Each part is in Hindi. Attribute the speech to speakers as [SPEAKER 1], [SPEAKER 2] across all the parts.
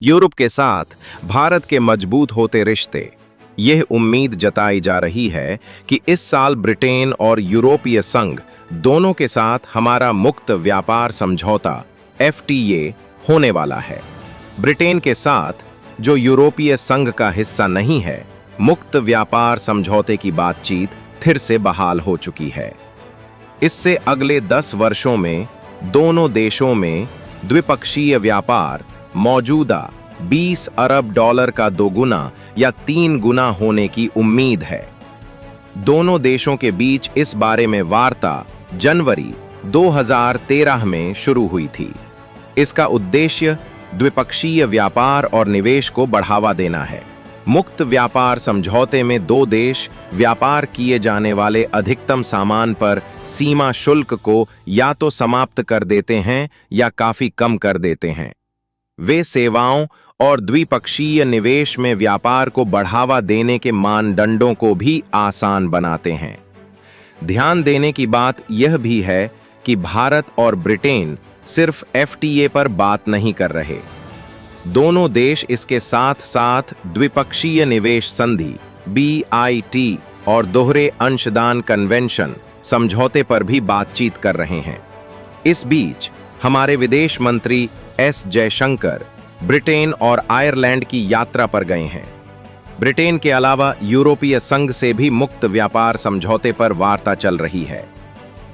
[SPEAKER 1] यूरोप के साथ भारत के मजबूत होते रिश्ते। यह उम्मीद जताई जा रही है कि इस साल ब्रिटेन और यूरोपीय संघ दोनों के साथ हमारा मुक्त व्यापार समझौता FTA होने वाला है। ब्रिटेन के साथ, जो यूरोपीय संघ का हिस्सा नहीं है, मुक्त व्यापार समझौते की बातचीत फिर से बहाल हो चुकी है। इससे अगले 10 वर्षों में दोनों देशों में द्विपक्षीय व्यापार मौजूदा $20 अरब का दोगुना या 3 गुना होने की उम्मीद है। दोनों देशों के बीच इस बारे में वार्ता जनवरी 2013 में शुरू हुई थी। इसका उद्देश्य द्विपक्षीय व्यापार और निवेश को बढ़ावा देना है। मुक्त व्यापार समझौते में दो देश व्यापार किए जाने वाले अधिकतम सामान पर सीमा शुल्क को या तो समाप्त कर देते हैं या काफी कम कर देते हैं। वे सेवाओं और द्विपक्षीय निवेश में व्यापार को बढ़ावा देने के मानदंडों को भी आसान बनाते हैं। ध्यान देने की बात यह भी है कि भारत और ब्रिटेन सिर्फ FTA पर बात नहीं कर रहे। दोनों देश इसके साथ साथ द्विपक्षीय निवेश संधि BIT और दोहरे अंशदान कन्वेंशन समझौते पर भी बातचीत कर रहे हैं। इस बीच हमारे विदेश मंत्री S जयशंकर ब्रिटेन और आयरलैंड की यात्रा पर गए हैं। ब्रिटेन के अलावा यूरोपीय संघ से भी मुक्त व्यापार समझौते पर वार्ता चल रही है।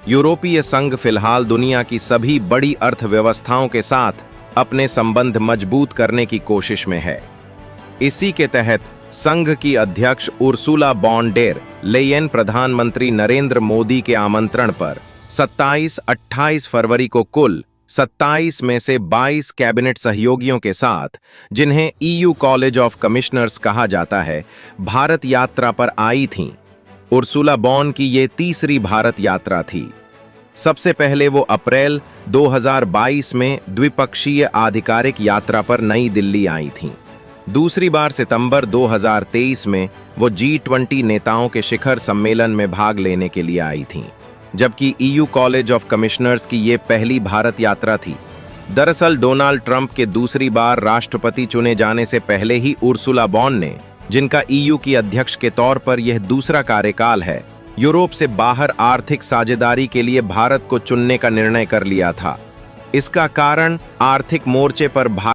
[SPEAKER 1] यूरोपीय संघ फिलहाल दुनिया की सभी बड़ी अर्थव्यवस्थाओं के साथ अपने संबंध मजबूत करने की कोशिश में है। इसी के तहत संघ की अध्यक्ष उर्सुला वॉन डेर लेयेन प्रधानमंत्री नरेंद्र मोदी के आमंत्रण पर 27-28 फरवरी को कुल 27 में से 22 कैबिनेट सहयोगियों के साथ, जिन्हें EU कॉलेज ऑफ कमिश्नर्स कहा जाता है, भारत यात्रा पर आई थीं। उर्सुला वॉन की ये तीसरी भारत यात्रा थी। सबसे पहले वो अप्रैल 2022 में द्विपक्षीय आधिकारिक यात्रा पर नई दिल्ली आई थीं। दूसरी बार सितंबर 2023 में वो G20 नेताओं के शिखर सम्मेलन में भाग लेने के लिए आई थीं, जबकि EU कॉलेज ऑफ कमिश्नर्स की ये पहली भारत यात्रा थी। दरअसल डोनाल्ड ट्रंप के दूसरी बार राष्ट्रपति चुने जाने से पहले ही उर्सुला वॉन ने, जिनका EU की अध्यक्ष के तौर पर यह दूसरा कार्यकाल है, यूरोप से बाहर आर्थिक साझेदारी के लिए भारत को चुनने का निर्णय कर लिया था। इसका कारण आर्थिक मोर्चे पर